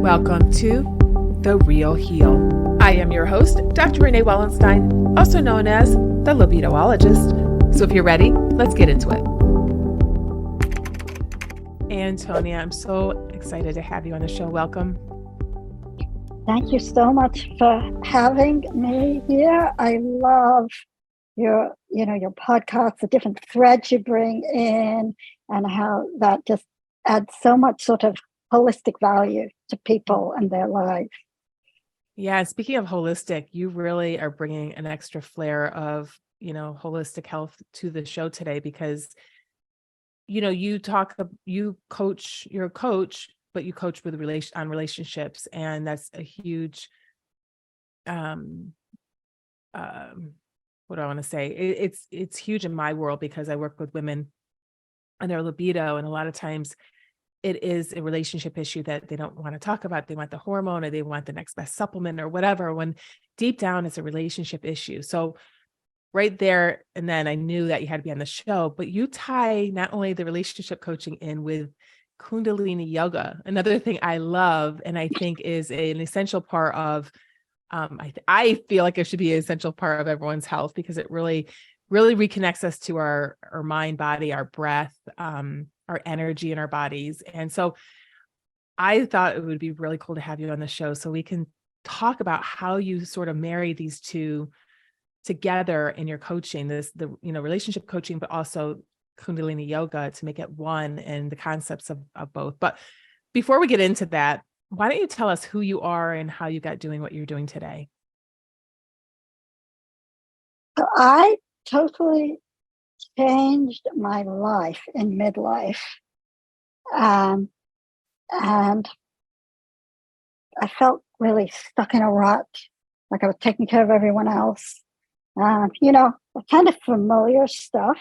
Welcome to The Real Heal. I am your host, Dr. Renee Wallenstein, also known as the Libidoologist. So if you're ready, let's get into it. Antonia, I'm so excited to have you on the show. Welcome. Thank you so much for having me here. I love your podcast, the different threads you bring in, and how that just adds so much sort of holistic value to people and their lives. Yeah, speaking of holistic, you really are bringing an extra flair of, holistic health to the show today because, you're a coach, but you coach with relationships. And that's a huge, what do I want to say? It's huge in my world because I work with women and their libido. And a lot of times it is a relationship issue that they don't want to talk about. They want the hormone or they want the next best supplement or whatever, when deep down it's a relationship issue. So right there, and then I knew that you had to be on the show, but you tie not only the relationship coaching in with Kundalini yoga, another thing I love, and I think is an essential part of, I feel like it should be an essential part of everyone's health because it really, really reconnects us to our mind, body, our breath, our energy in our bodies. And so I thought it would be really cool to have you on the show so we can talk about how you sort of marry these two together in your coaching, relationship coaching, but also Kundalini yoga to make it one and the concepts of both. But before we get into that, why don't you tell us who you are and how you got doing what you're doing today? So I totally changed my life in midlife. And I felt really stuck in a rut, like I was taking care of everyone else. Kind of familiar stuff.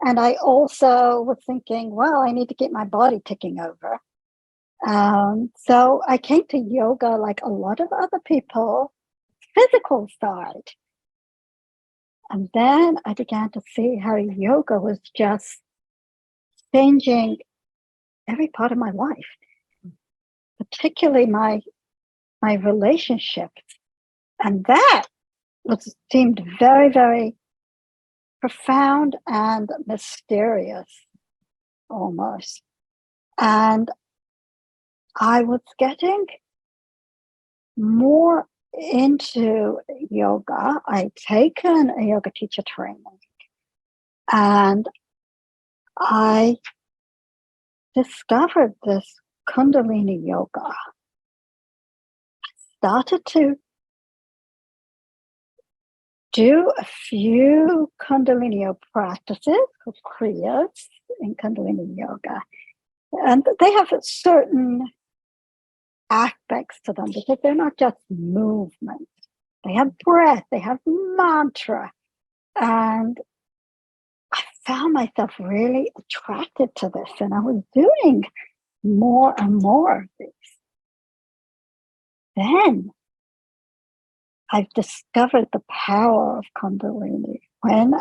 And I also was thinking, well, I need to get my body ticking over. So I came to yoga like a lot of other people, physical side. And then I began to see how yoga was just changing every part of my life, particularly my relationships. And that seemed very, very profound and mysterious almost. And I was getting more into yoga. I'd taken a yoga teacher training and I discovered this Kundalini yoga. I started to do a few Kundalini yoga practices called kriyas in Kundalini yoga. And they have certain aspects to them because they're not just movement. They have breath, they have mantra. And I found myself really attracted to this, and I was doing more and more of these. Then I've discovered the power of Kundalini. When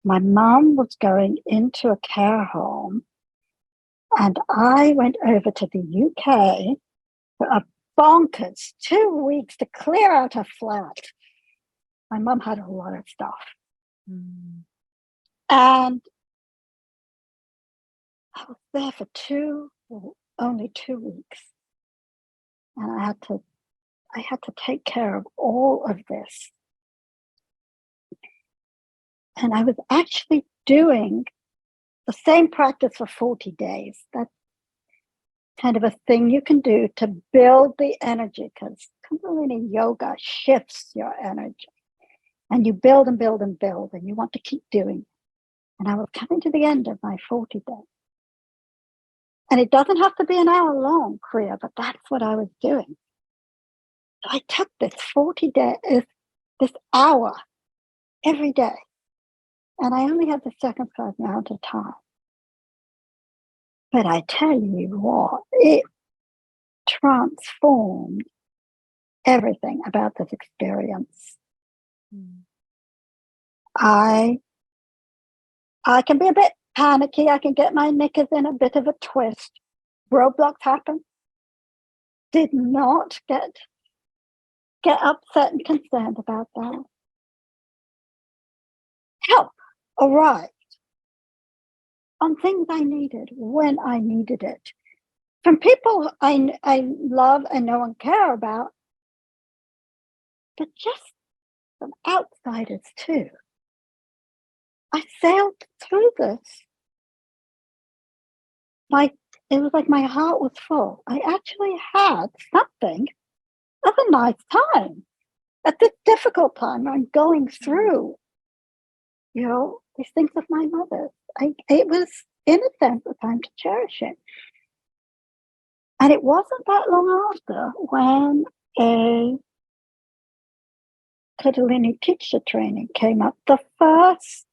my mom was going into a care home, and I went over to the UK for a bonkers 2 weeks to clear out her flat. My mom had a lot of stuff. Mm. And I was there for only 2 weeks. And I had to take care of all of this. And I was actually doing the same practice for 40 days. That's kind of a thing you can do to build the energy, because Kundalini yoga shifts your energy. And you build and build and build, and you want to keep doing it. And I was coming to the end of my 40 days. And it doesn't have to be an hour long, Kriya, but that's what I was doing. So I took this 40 days, this hour every day. And I only had the second class amount of time. But I tell you what, it transformed everything about this experience. Mm. I can be a bit panicky. I can get my knickers in a bit of a twist. Roadblocks happen. did not get upset and concerned about that. Help arrived on things I needed when I needed it. From people I love and know and care about, but just from outsiders too. I sailed through this. Like, it was like my heart was full. I actually had something of a nice time at this difficult time. I'm going through, these things with my mother. It was, in a sense, a time to cherish it. And it wasn't that long after when a Kundalini teacher training came up, the first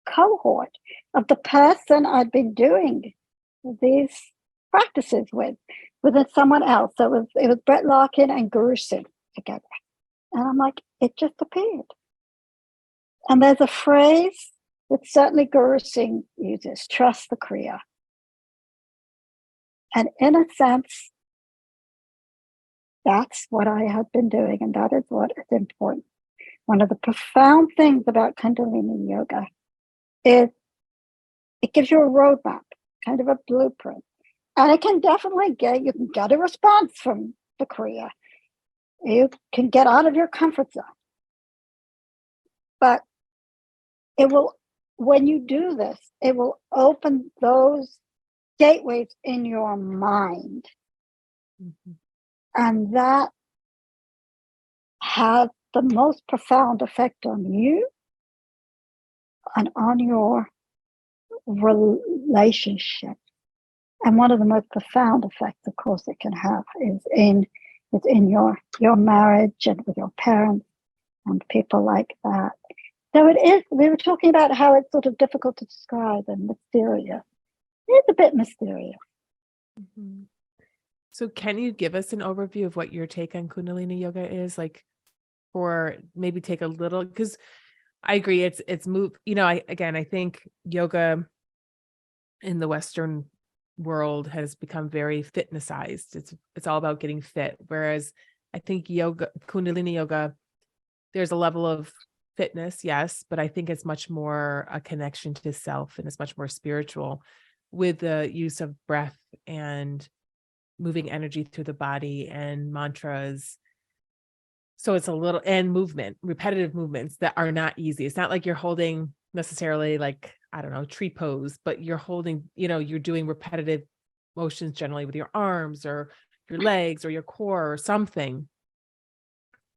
cohort of the person I'd been doing these practices with someone else. So it was Brett Larkin and Guru Singh together. And I'm like, it just appeared. And there's a phrase that certainly Guru Singh uses, trust the Kriya. And in a sense, that's what I had been doing, and that is what is important. One of the profound things about Kundalini yoga is it gives you a roadmap, kind of a blueprint. And it can definitely you can get a response from the Kriya. You can get out of your comfort zone. But it will, when you do this, it will open those gateways in your mind. Mm-hmm. And that has the most profound effect on you and on your relationship. And one of the most profound effects, of course, it can have is in your marriage and with your parents and people like that. So it is, we were talking about how it's sort of difficult to describe and mysterious. It's a bit mysterious. Mm-hmm. So can you give us an overview of what your take on Kundalini yoga is? Like, or maybe take a little, because I agree, it's move, I think yoga in the Western world has become very fitnessized. It's all about getting fit. Whereas I think Kundalini yoga, there's a level of fitness, yes, but I think it's much more a connection to self, and it's much more spiritual with the use of breath and moving energy through the body and mantras. So it's a little, and repetitive movements that are not easy. It's not like you're holding necessarily like, I don't know, tree pose, but you're holding, you're doing repetitive motions generally with your arms or your legs or your core or something,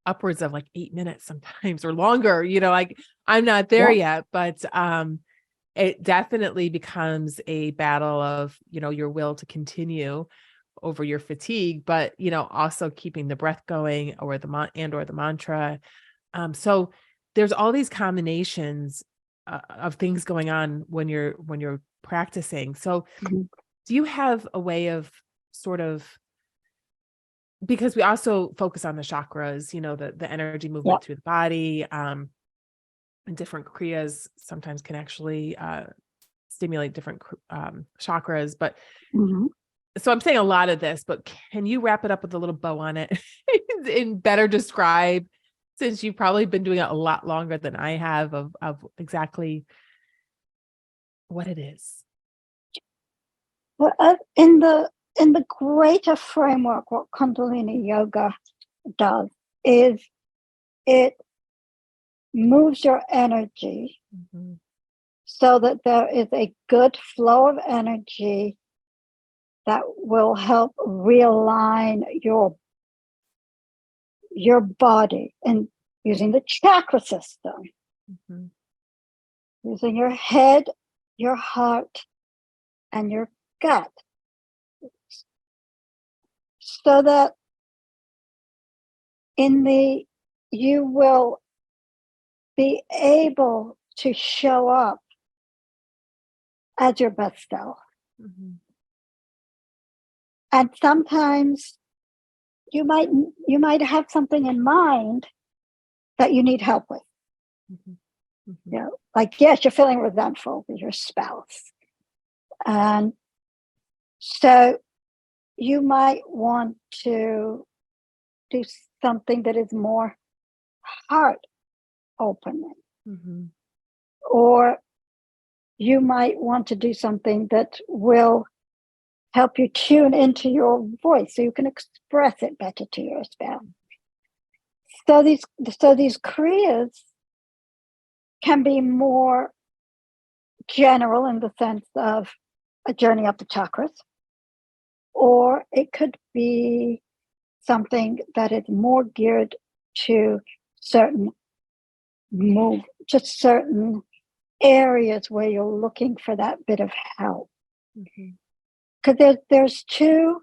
upwards of like 8 minutes sometimes or longer, like I'm not there yet, but it definitely becomes a battle of, your will to continue over your fatigue, but, also keeping the breath going or the mantra. So there's all these combinations of things going on when you're practicing. So mm-hmm. Do you have a way of sort of, because we also focus on the chakras, the energy movement through the body, and different kriyas sometimes can actually stimulate different chakras, but mm-hmm. So I'm saying a lot of this, but can you wrap it up with a little bow on it and better describe, since you've probably been doing it a lot longer than I have, of exactly what it is? Well, in the greater framework, what Kundalini yoga does is it moves your energy mm-hmm. so that there is a good flow of energy that will help realign your body, and using the chakra system, mm-hmm. using your head, your heart, and your gut, so that you will be able to show up as your best self. Mm-hmm. And sometimes you might have something in mind that you need help with. Mm-hmm. Mm-hmm. Like, yes, you're feeling resentful with your spouse. And so you might want to do something that is more heart opening, Mm-hmm. or you might want to do something that will help you tune into your voice so you can express it better to your spouse. So these kriyas can be more general in the sense of a journey up the chakras, or it could be something that is more geared to certain just certain areas where you're looking for that bit of help. Because there's two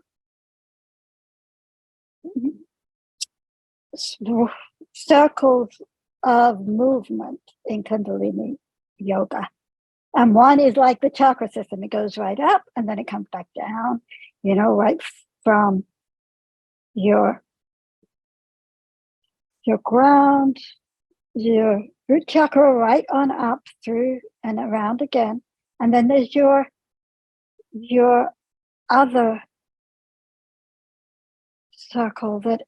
circles of movement in Kundalini yoga. And one is like the chakra system. It goes right up and then it comes back down, right from your ground, your root chakra, right on up through and around again. And then there's your other circle that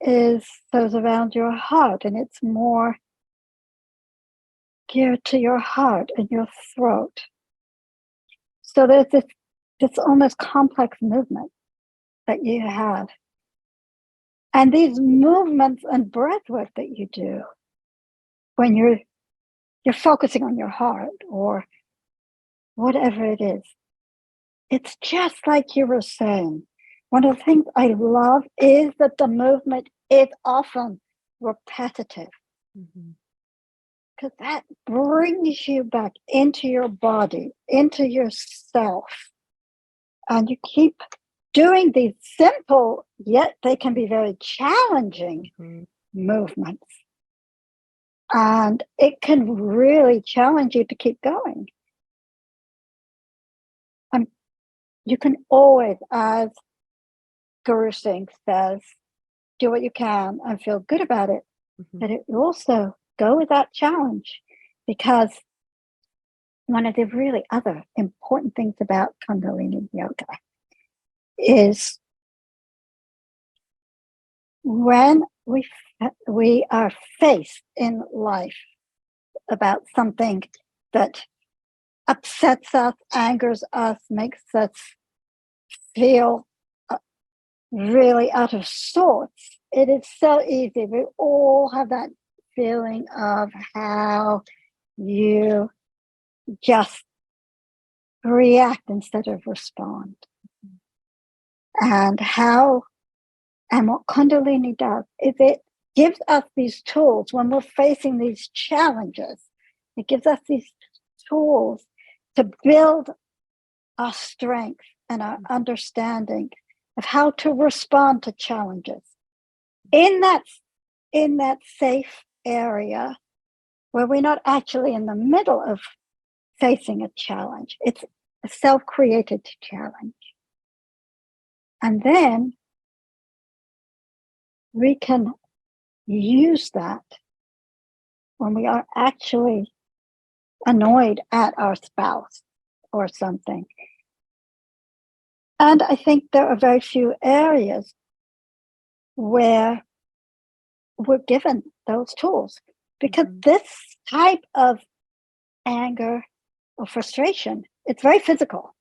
goes around your heart, and it's more geared to your heart and your throat. So there's this almost complex movement that you have. And these movements and breath work that you do when you're focusing on your heart or whatever it is, it's just like you were saying. One of the things I love is that the movement is often repetitive. Because that brings you back into your body, into yourself. And you keep doing these simple, yet they can be very challenging movements. And it can really challenge you to keep going. And you can always, as Guru Singh says, do what you can and feel good about it. But it also go with that challenge, because one of the really other important things about Kundalini yoga is when we are faced in life about something that upsets us, angers us, makes us feel really out of sorts. It is so easy. We all have that feeling of how you just react instead of respond. And what Kundalini does is it gives us these tools when we're facing these challenges. It gives us these tools to build our strength and our understanding of how to respond to challenges in that safe area where we're not actually in the middle of facing a challenge. It's a self-created challenge. And then we can use that when we are actually annoyed at our spouse or something. And I think there are very few areas where we're given those tools, because this type of anger or frustration, it's very physical.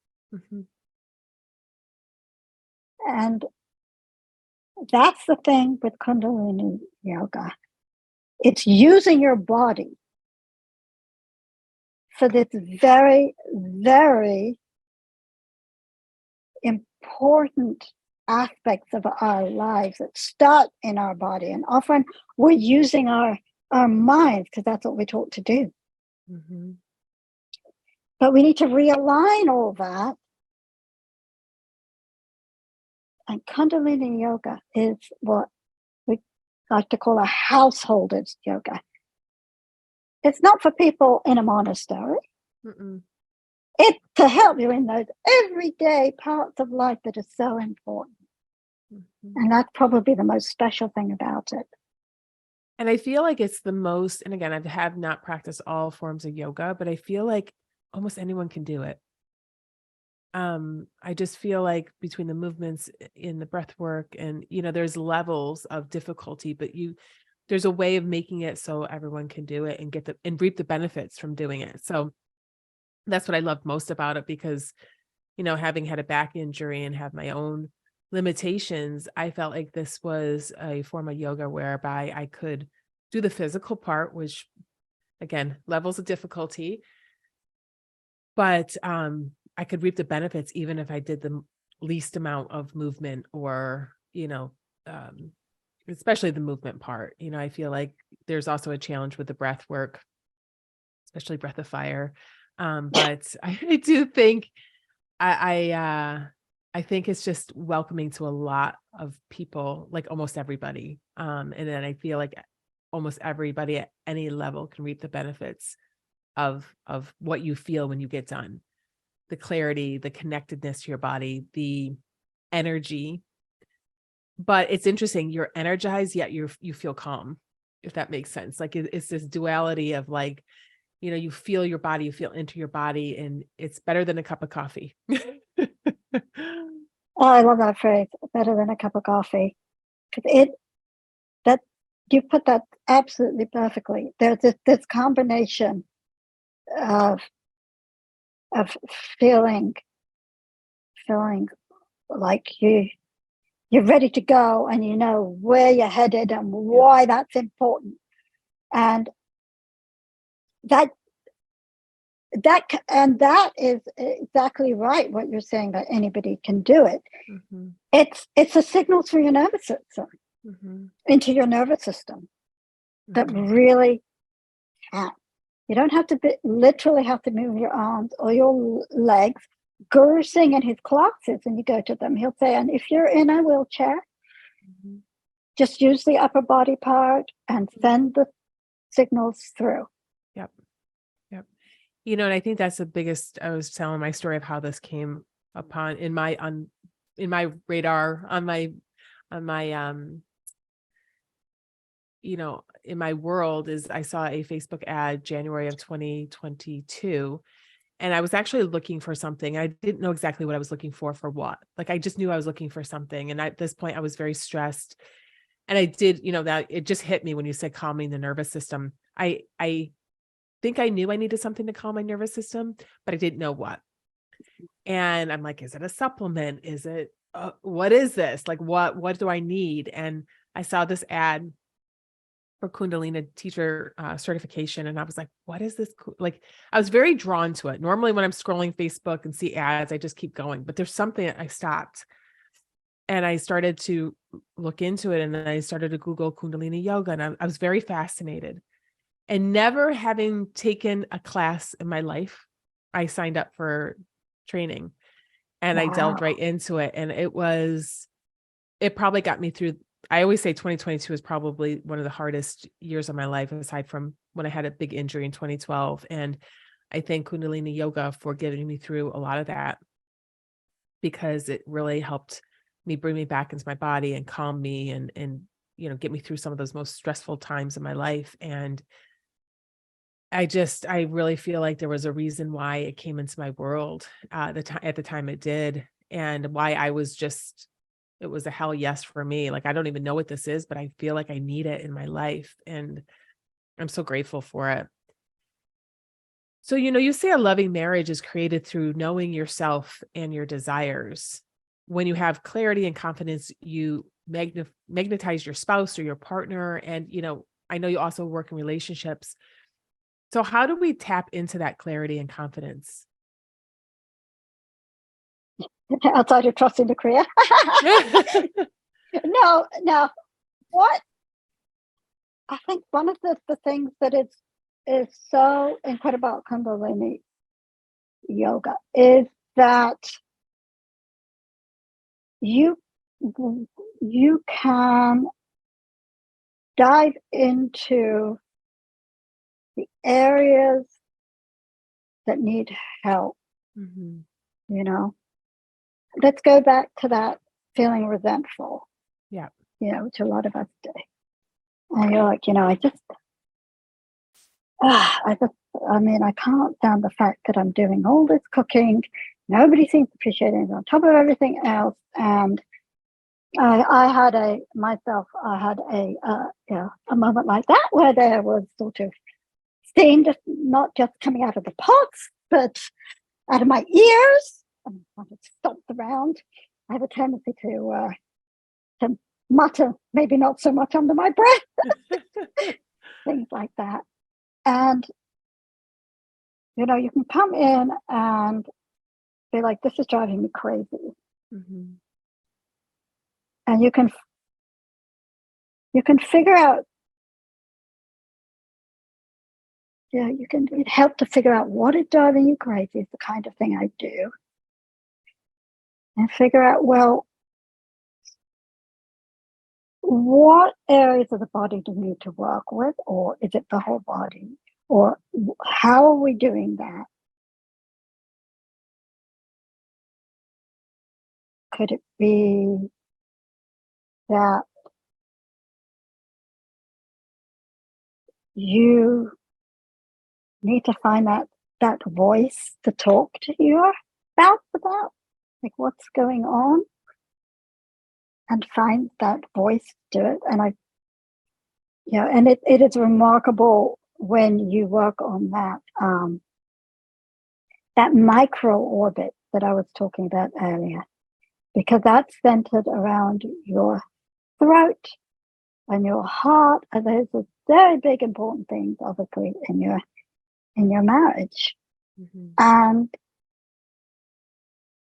And that's the thing with Kundalini yoga. It's using your body for this very, very important aspects of our lives that start in our body. And often we're using our minds because that's what we're taught to do. But we need to realign all that. And Kundalini yoga is what we like to call a householder's yoga. It's not for people in a monastery. It's to help you in those everyday parts of life that are so important. And that's probably the most special thing about it. And I feel like it's the most, and again, I have not practiced all forms of yoga, but I feel like almost anyone can do it. I just feel like between the movements in the breath work and, there's levels of difficulty, but there's a way of making it so everyone can do it and and reap the benefits from doing it. So that's what I loved most about it because, having had a back injury and have my own limitations, I felt like this was a form of yoga whereby I could do the physical part, which again, levels of difficulty, but I could reap the benefits even if I did the least amount of movement or, um, especially the movement part. I feel like there's also a challenge with the breath work, especially breath of fire. But I do think I think it's just welcoming to a lot of people, like almost everybody. And then I feel like almost everybody at any level can reap the benefits of what you feel when you get done. The clarity, the connectedness to your body, the energy. But it's interesting, you're energized, yet you feel calm, if that makes sense. Like it's this duality of like, you feel your body, you feel into your body, and it's better than a cup of coffee. Oh, I love that phrase, better than a cup of coffee. 'Cause that you put that absolutely perfectly. There's this combination of of feeling like you're ready to go and you know where you're headed and why that's important. And that that is exactly right what you're saying, that anybody can do it. Mhm, It's a signal through your nervous system, mhm, into your nervous system, that mhm. really can. You don't have to literally have to move your arms or your legs. Guru Singh in his classes, and you go to them, he'll say, and if you're in a wheelchair, Mhm. just use the upper body part and send the signals through. Yep, yep. And I think that's the biggest. I was telling my story of how this came upon in my radar on my in my world is I saw a Facebook ad January of 2022. And I was actually looking for something. I didn't know exactly what I was looking for what. Like I just knew I was looking for something. And at this point I was very stressed. And I did, that it just hit me when you said calming the nervous system. I think I knew I needed something to calm my nervous system, but I didn't know what. And I'm like, is it a supplement? Is it what is this? Like what do I need? And I saw this ad for Kundalini teacher certification. And I was like, what is this? Like, I was very drawn to it. Normally, when I'm scrolling Facebook and see ads, I just keep going. But there's something I stopped and I started to look into it. And then I started to Google Kundalini yoga. And I was very fascinated. And never having taken a class in my life, I signed up for training and I delved right Wow. into it. And it probably got me through. I always say 2022 is probably one of the hardest years of my life, aside from when I had a big injury in 2012. And I thank Kundalini Yoga for getting me through a lot of that because it really helped me bring me back into my body and calm me and get me through some of those most stressful times in my life. And I really feel like there was a reason why it came into my world at the time it did, and why it was a hell yes for me. Like I don't even know what this is, but I feel like I need it in my life, and I'm so grateful for it. So, you say a loving marriage is created through knowing yourself and your desires. When you have clarity and confidence, you magnetize your spouse or your partner, and I know you also work in relationships. So how do we tap into that clarity and confidence? Outside of trusting the Kriya. No. What I think one of the things that is so incredible about Kundalini yoga is that you you can dive into the areas that need help, Mhm. you know. Let's go back to that feeling resentful, Yeah. which a lot of us do. And you're like, I just, I mean, I can't stand the fact that I'm doing all this cooking Nobody seems to appreciate it on top of everything else. And I had a moment like that where there was sort of steam just not just coming out of the pots, but out of my ears, and I would stomp around. I have a tendency to mutter, maybe not so much under my breath, things like that. And you know, you can come in and be like, "This is driving me crazy," and you can figure out. Yeah, you can help to figure out what is driving you crazy is the kind of thing I do. And figure out, well, what areas of the body do we need to work with? Or is it the whole body? Or how are we doing that? Could it be that you need to find that voice to talk to you about, like what's going on, and find that voice to it. And it is remarkable when you work on that micro orbit that I was talking about earlier, because that's centered around your throat and your heart, and those are very big important things, obviously, in your marriage. And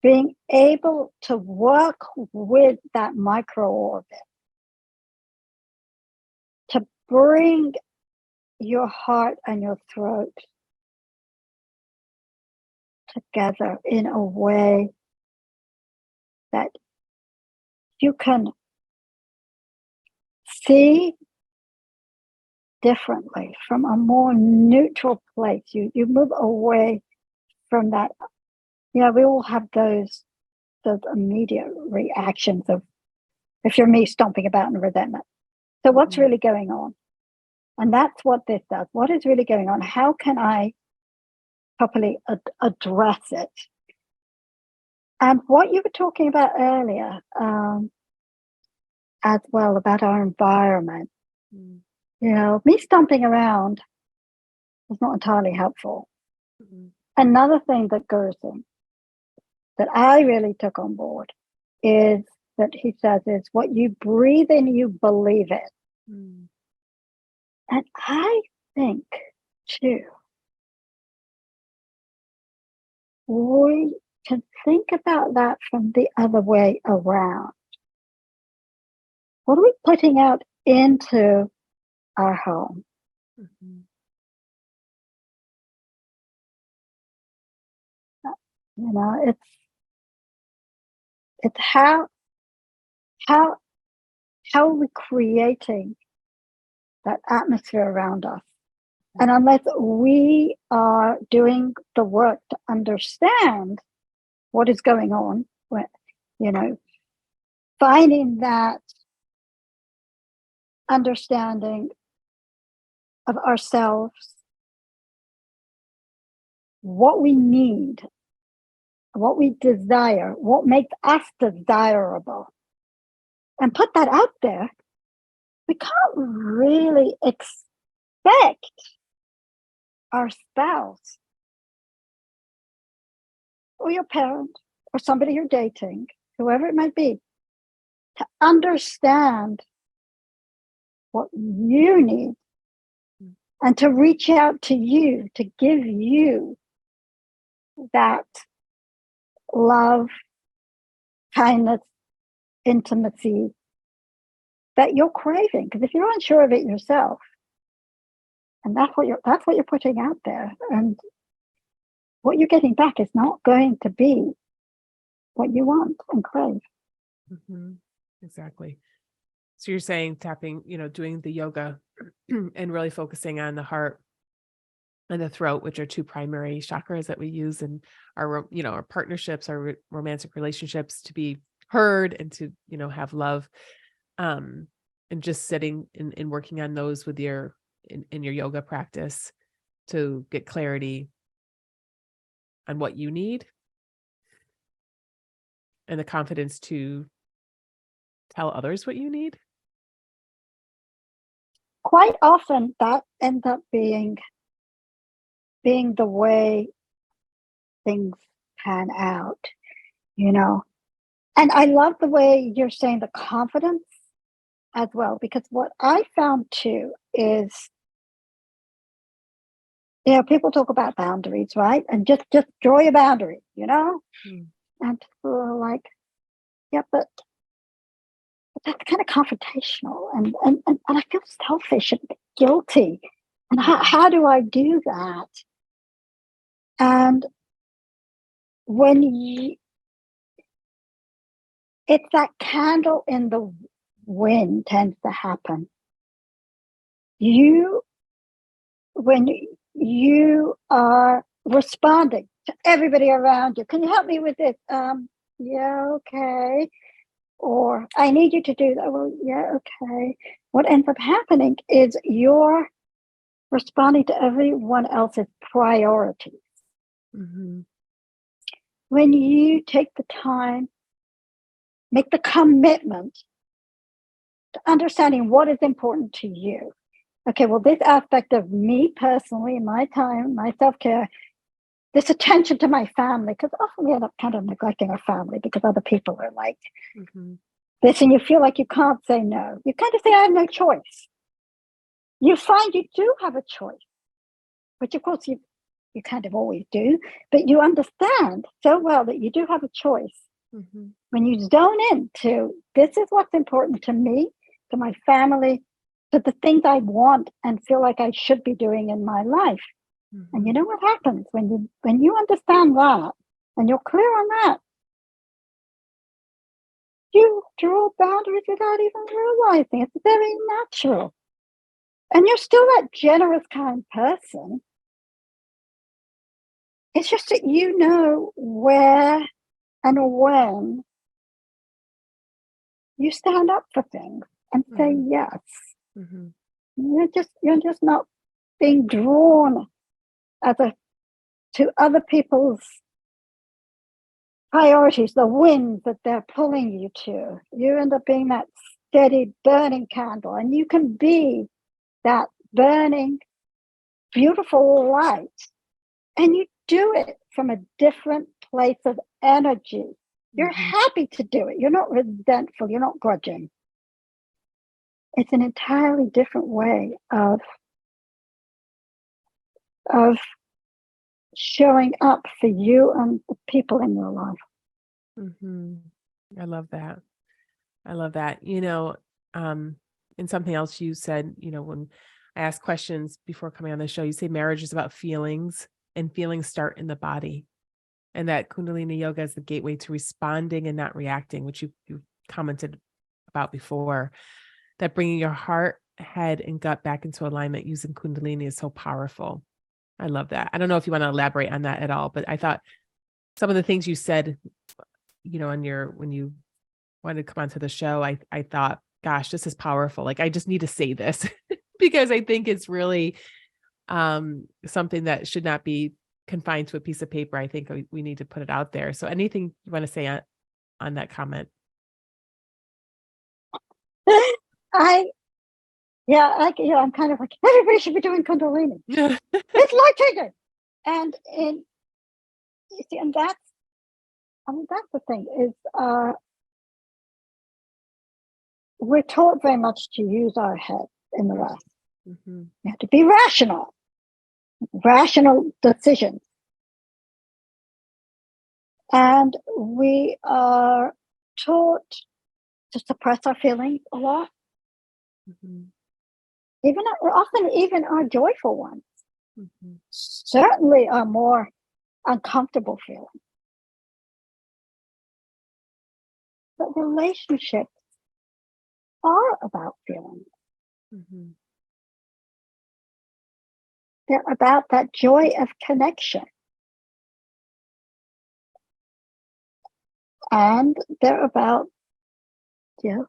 being able to work with that micro orbit to bring your heart and your throat together in a way that you can see differently from a more neutral place. You move away from that. Yeah, we all have those immediate reactions of, if you're me, stomping about in resentment. So what's really going on? And that's what this does. What is really going on? How can I properly address it? And what you were talking about earlier, as well, about our environment. You know, me stomping around is not entirely helpful. Another thing that goes in, that I really took on board, is that he says is what you breathe in, you believe it. And I think, too, we can think about that from the other way around. What are we putting out into our home? You know, it's how are we creating that atmosphere around us? And unless we are doing the work to understand what is going on, you know, finding that understanding of ourselves, what we need, what we desire, what makes us desirable, and put that out there, we can't really expect our spouse or your parent or somebody you're dating, whoever it might be, to understand what you need and to reach out to you, to give you that love, kindness, intimacy that you're craving. Because if you're unsure of it yourself, and that's what you're putting out there, and what you're getting back is not going to be what you want and crave. Exactly. So you're saying tapping, doing the yoga and really focusing on the heart and the throat, which are two primary chakras that we use in our, our partnerships, our romantic relationships, to be heard and to, have love. And just sitting and working on those with in your yoga practice to get clarity on what you need. and the confidence to tell others what you need? Quite often that ends up being the way things pan out, you know. And I love the way you're saying the confidence as well, because what I found too is, people talk about boundaries, right? And just draw your boundary, Mm. and people are like, yeah, but that's kind of confrontational, and I feel selfish and guilty. And how do I do that? And when it's that candle in the wind tends to happen. When you are responding to everybody around you, can you help me with this? Yeah, okay. Or I need you to do that. Well, yeah, okay. What ends up happening is you're responding to everyone else's priorities. Mm-hmm. When you take the time, make the commitment to understanding what is important to you. Okay, well, this aspect of me personally, my time, my self-care, this attention to my family, because often we end up kind of neglecting our family because other people are like this, and you feel like you can't say no. You kind of say, I have no choice. You find you do have a choice, which of course you kind of always do, but you understand so well that you do have a choice. When you zone into, this is what's important to me, to my family, to the things I want and feel like I should be doing in my life. And you know what happens when you understand that and you're clear on that? You draw boundaries without even realizing. It's very natural. And you're still that generous, kind person. It's just that you know where and when you stand up for things and say yes. You're just not being drawn to other people's priorities, the wind that they're pulling you to. You end up being that steady burning candle, and you can be that burning, beautiful light. And you do it from a different place of energy. You're happy to do it. You're not resentful. You're not grudging. It's an entirely different way of showing up for you and the people in your life. I love that. I love that. And something else you said, when I ask questions before coming on the show, you say marriage is about feelings, and feelings start in the body. And that Kundalini yoga is the gateway to responding and not reacting, which you commented about before. That bringing your heart, head, and gut back into alignment using Kundalini is so powerful. I love that. I don't know if you want to elaborate on that at all, but I thought some of the things you said, when you wanted to come onto the show, I thought, gosh, this is powerful. Like, I just need to say this because I think it's really something that should not be confined to a piece of paper. I think we need to put it out there. So anything you want to say on that comment? I'm kind of like, everybody should be doing Kundalini. It's life-changing. And you see, and that's the thing is, we're taught very much to use our head in the West. You have to be rational decisions. And we are taught to suppress our feelings a lot. Even our joyful ones certainly are more uncomfortable feelings. But relationships are about feelings. They're about that joy of connection. And they're about the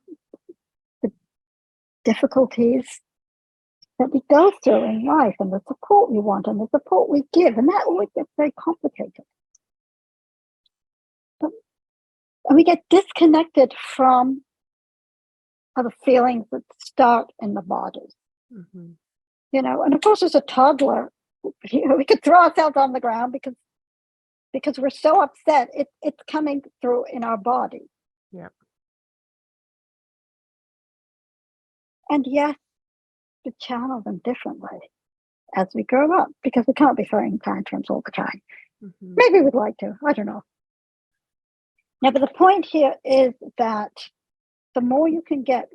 difficulties that we go through in life, and the support we want and the support we give. And that always gets very complicated. But And we get disconnected from the feelings that start in the body. Mm-hmm. And of course, as a toddler, we could throw ourselves on the ground because we're so upset. It's coming through in our body. Yeah. And yes, to channel them differently as we grow up, because we can't be throwing tantrums all the time. Mm-hmm. Maybe we'd like to, I don't know. Now, but the point here is that the more you can get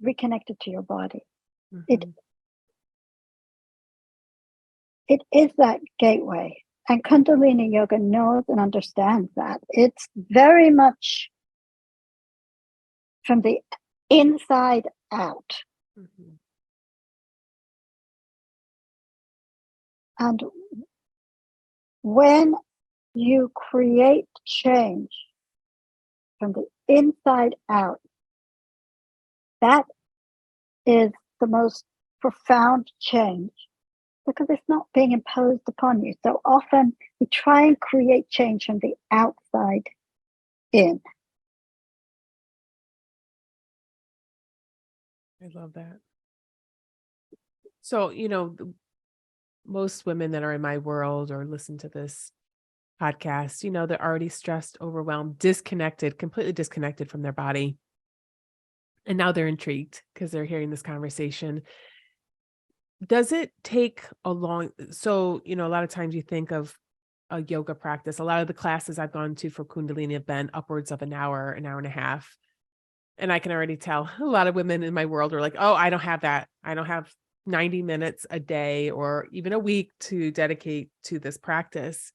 reconnected to your body, Mm-hmm. it is that gateway. And Kundalini yoga knows and understands that. It's very much from the inside out. Mm-hmm. And when you create change from the inside out, that is the most profound change, because it's not being imposed upon you. So often we try and create change from the outside in. I love that. So, most women that are in my world or listen to this podcast, they're already stressed, overwhelmed, disconnected, completely disconnected from their body. And now they're intrigued because they're hearing this conversation. Does it take a lot of times you think of a yoga practice. A lot of the classes I've gone to for Kundalini have been upwards of an hour and a half. And I can already tell a lot of women in my world are like, oh, I don't have that. I don't have 90 minutes a day or even a week to dedicate to this practice.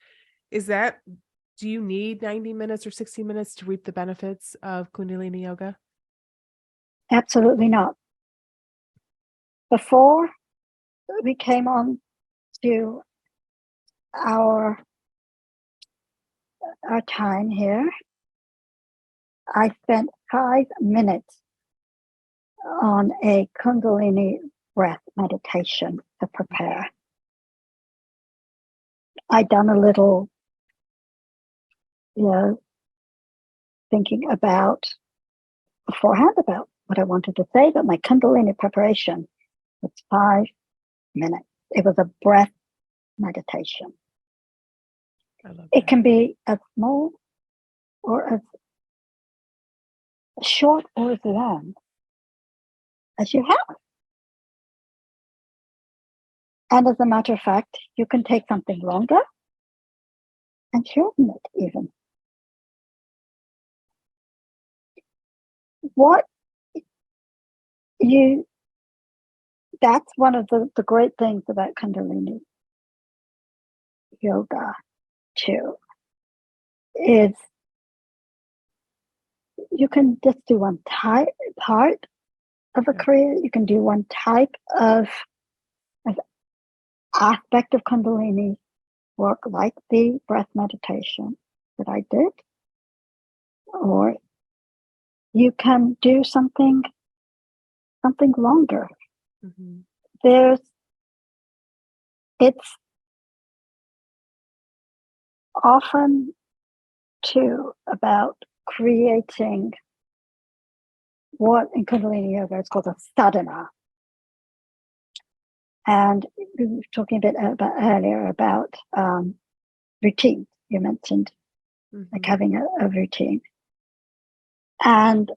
Do you need 90 minutes or 60 minutes to reap the benefits of Kundalini yoga? Absolutely not. Before we came on to our time here, I spent 5 minutes on a Kundalini breath meditation to prepare. I'd done a little, thinking about beforehand about what I wanted to say, but my Kundalini preparation was 5 minutes. It was a breath meditation. I love that. It can be as small or as short or as long as you have. And as a matter of fact, you can take something longer and shorten it even. That's one of the great things about Kundalini yoga too, is you can just do one part of a kriya. You can do one type of aspect of Kundalini work, like the breath meditation that I did, or you can do something longer. Mm-hmm. It's often too about creating what in Kundalini yoga is called a sadhana. And we were talking a bit earlier about routine. You mentioned like having a routine. And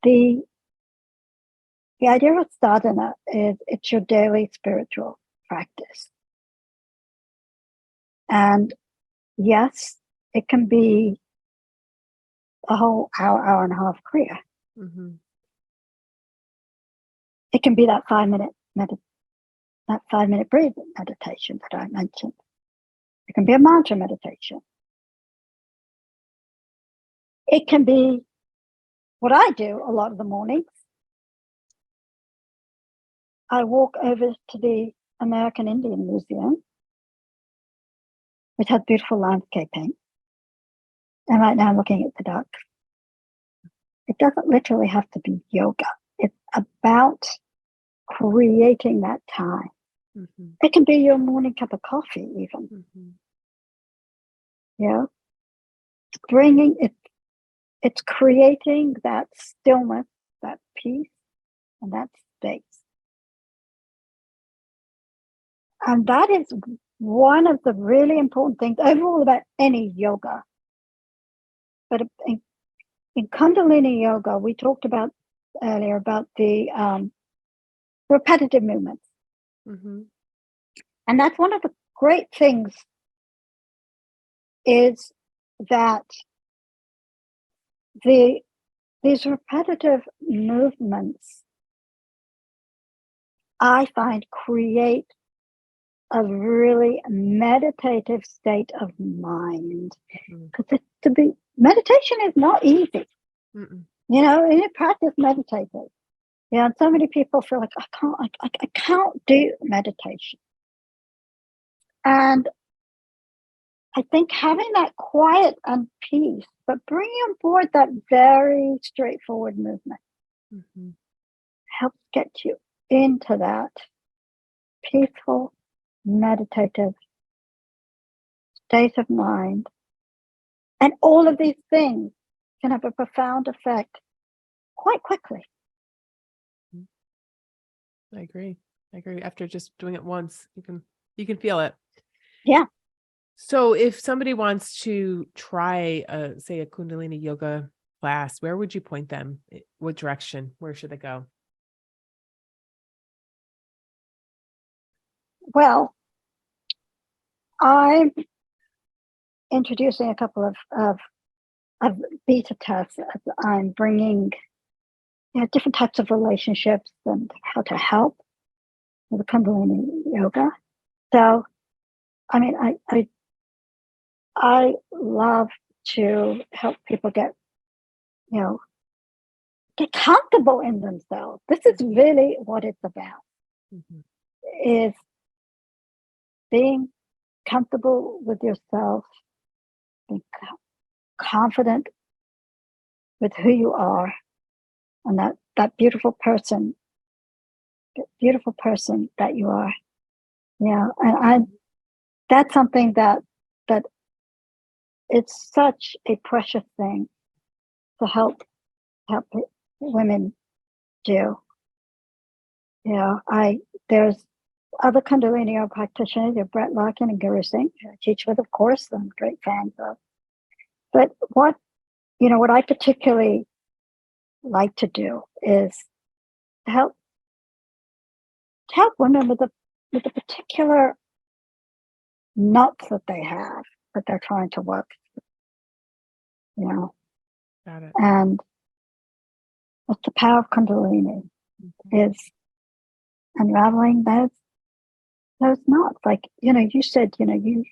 the idea of sadhana is it's your daily spiritual practice. And yes, it can be a whole hour and a half kriya. Mm-hmm. It can be that 5 minute breathing meditation that I mentioned. It can be a mantra meditation. It can be what I do a lot of the mornings. I walk over to the American Indian Museum, which has beautiful landscaping. And right now I'm looking at the ducks. It doesn't literally have to be yoga. It's about creating that time. Mm-hmm. It can be your morning cup of coffee even. Mm-hmm. bringing it, it's creating that stillness, that peace, and that space. And that is one of the really important things overall about any yoga. But in Kundalini yoga, we talked about earlier about the repetitive movements. Mm-hmm. And that's one of the great things is that these repetitive movements, I find, create a really meditative state of mind. Because meditation is not easy. Mm-mm. You know, in practice meditative. Yeah, and so many people feel like I can't do meditation. And I think having that quiet and peace, but bringing on board that very straightforward movement, Mm-hmm. helps get you into that peaceful, meditative state of mind. And all of these things can have a profound effect quite quickly. I agree. After just doing it once, you can feel it. Yeah. So if somebody wants to try say a Kundalini yoga class, where would you point them? What direction? Where should they go? Well, I'm introducing a couple of beta tests. I'm bringing different types of relationships and how to help with the Kundalini yoga. So, I mean, I love to help people get comfortable in themselves. This is really what it's about, is being comfortable with yourself, being confident with who you are, and that beautiful person that you are. Yeah, and that's something that it's such a precious thing to help women do. Yeah, there's other Kundalini yoga practitioners, Brett Larkin and Guru Singh, I teach with, of course, I'm great fans of. But what I particularly like to do is to help women with the particular nuts that they have that they're trying to work, Got it. and that's the power of Kundalini, is unraveling those knots. Like, you said, you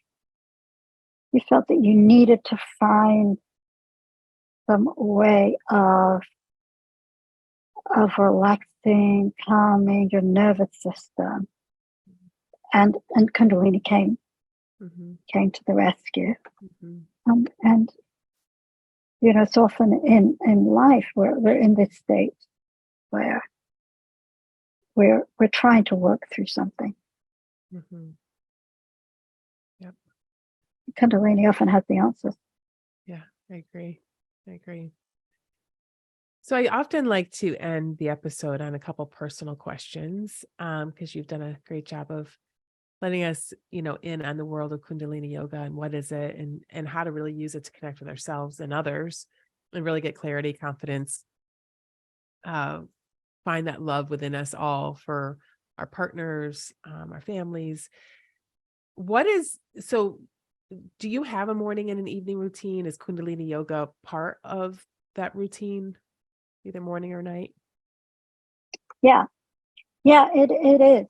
felt that you needed to find some way of relaxing, calming your nervous system, and Kundalini came to the rescue. And so often in life we're in this state where we're trying to work through something. Yep. Kundalini often has the answers. Yeah, I agree. So I often like to end the episode on a couple personal questions, because you've done a great job of letting us, in on the world of Kundalini yoga and what is it, and how to really use it to connect with ourselves and others, and really get clarity, confidence, find that love within us all for our partners, our families. So do you have a morning and an evening routine? Is Kundalini yoga part of that routine, either morning or night? Yeah, it is.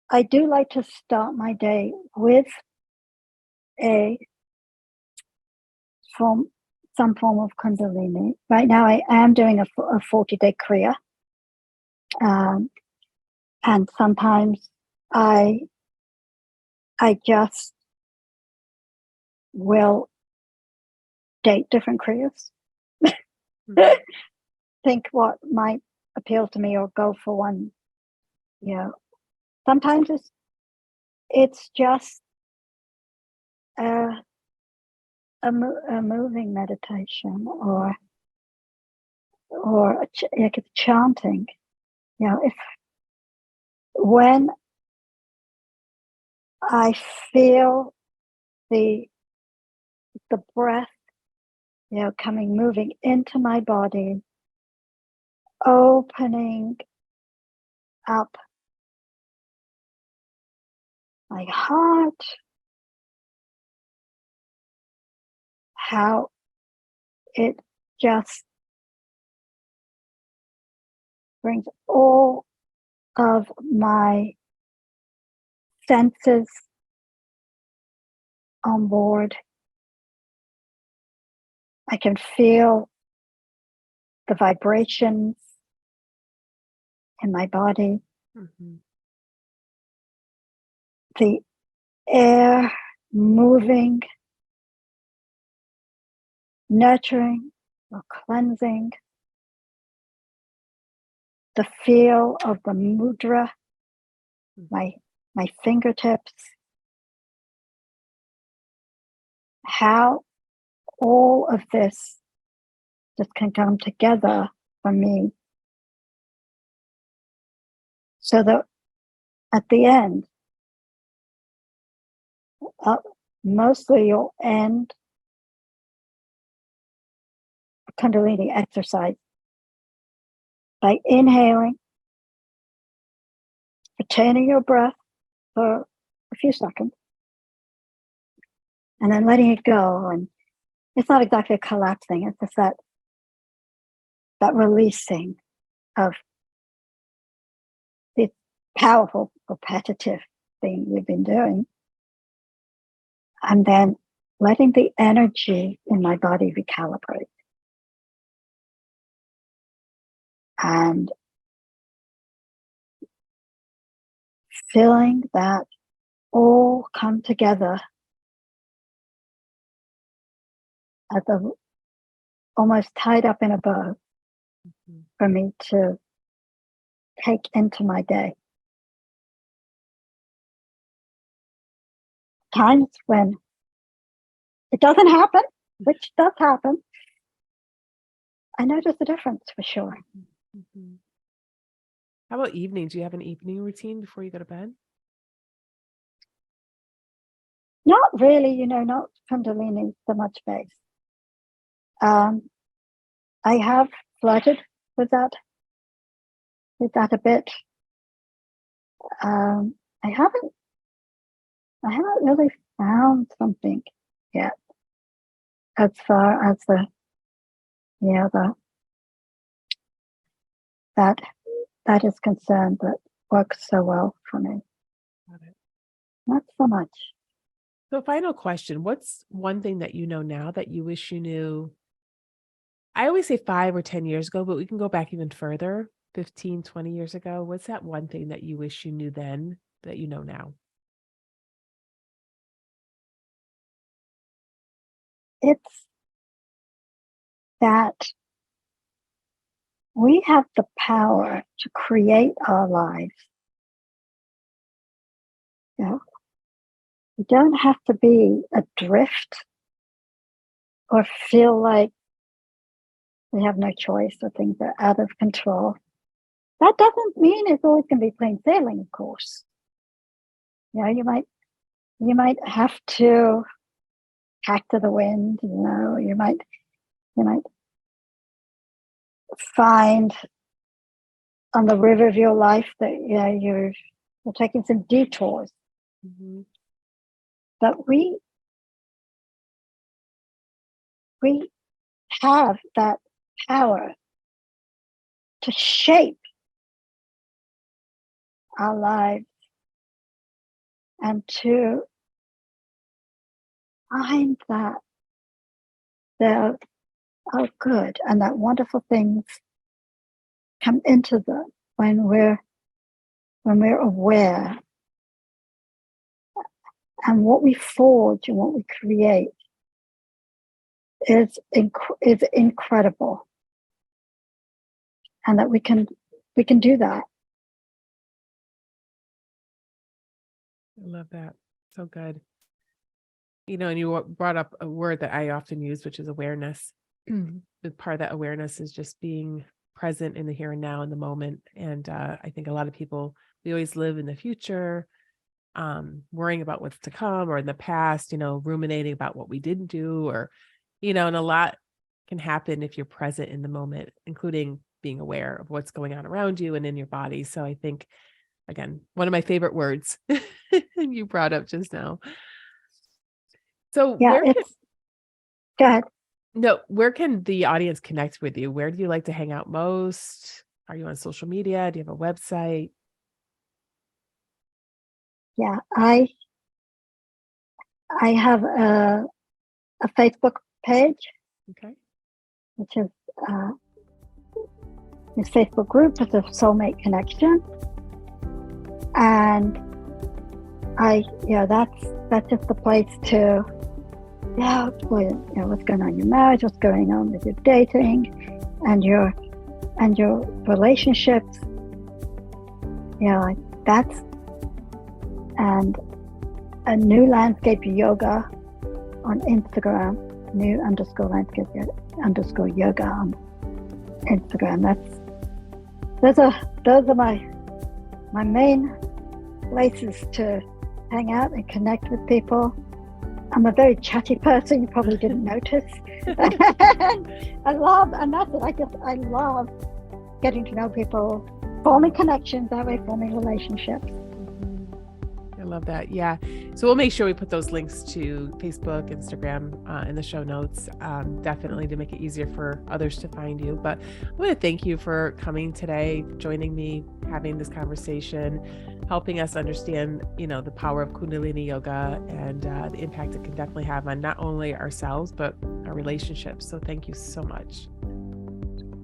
I do like to start my day with some form of Kundalini. Right now I am doing a 40-day Kriya. And sometimes I just will date different Kriyas. Think what might appeal to me or go for one. Sometimes it's just a, a moving meditation or like it's chanting. You know, if when I feel the breath, you know, moving into my body, opening up my heart, how it just brings all of my senses on board. I can feel the vibrations in my body, the air moving, nurturing or cleansing, the feel of the mudra, my fingertips, how all of this just can come together for me, so that at the end, mostly you'll end a Kundalini exercise by inhaling, retaining your breath for a few seconds, and then letting it go. And it's not exactly a collapsing, it's just that releasing of the powerful, repetitive thing we've been doing. And then letting the energy in my body recalibrate. And feeling that all come together at the almost tied up in a bow for me to take into my day. Times when it doesn't happen, which does happen, I notice the difference for sure. How about evenings? Do you have an evening routine before you go to bed? Not really, not Kundalini so much based. I have flirted with that a bit. I haven't really found something yet as far as that is concerned, that works so well for me. Got it. Not so much. So final question, what's one thing that you know now that you wish you knew? I always say 5 or 10 years ago, but we can go back even further, 15, 20 years ago. What's that one thing that you wish you knew then that you know now? It's that we have the power to create our lives. You don't have to be adrift or feel like we have no choice or things are out of control. That doesn't mean it's always going to be plain sailing, of course. You might have to tack to the wind. You might find on the river of your life that you're taking some detours. But we have that power to shape our lives and to find that there are good and that wonderful things come into them when we're aware. And what we forge and what we create is incredible, and that we can do that. I love that. So good. And you brought up a word that I often use, which is awareness. The part of that awareness is just being present in the here and now, in the moment. And I think a lot of people, we always live in the future, worrying about what's to come, or in the past, ruminating about what we didn't do, or, and a lot can happen if you're present in the moment, including being aware of what's going on around you and in your body. So I think, again, one of my favorite words you brought up just now. So Yeah, go ahead. where can the audience connect with you? Where do you like to hang out most? Are you on social media? Do you have a website? Yeah, I have a Facebook page, Okay. which is this Facebook group is a Soulmate Connection, and that's just the place to what's going on in your marriage, what's going on with your dating, and your relationships. Like that's, and a new landscape yoga on Instagram, new_landscape_yoga on Instagram. Those are my main places to hang out and connect with people. I'm a very chatty person. You probably didn't notice. I love getting to know people, forming connections, that way forming relationships. I love that. Yeah. So we'll make sure we put those links to Facebook, Instagram in the show notes, definitely to make it easier for others to find you. But I want to thank you for coming today, joining me, having this conversation, helping us understand, the power of Kundalini yoga and the impact it can definitely have on not only ourselves, but our relationships. So thank you so much.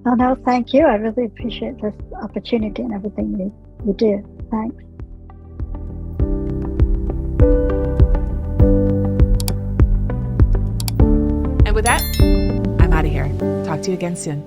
Oh, no, thank you. I really appreciate this opportunity and everything you do. Thanks. And with that, I'm out of here. Talk to you again soon.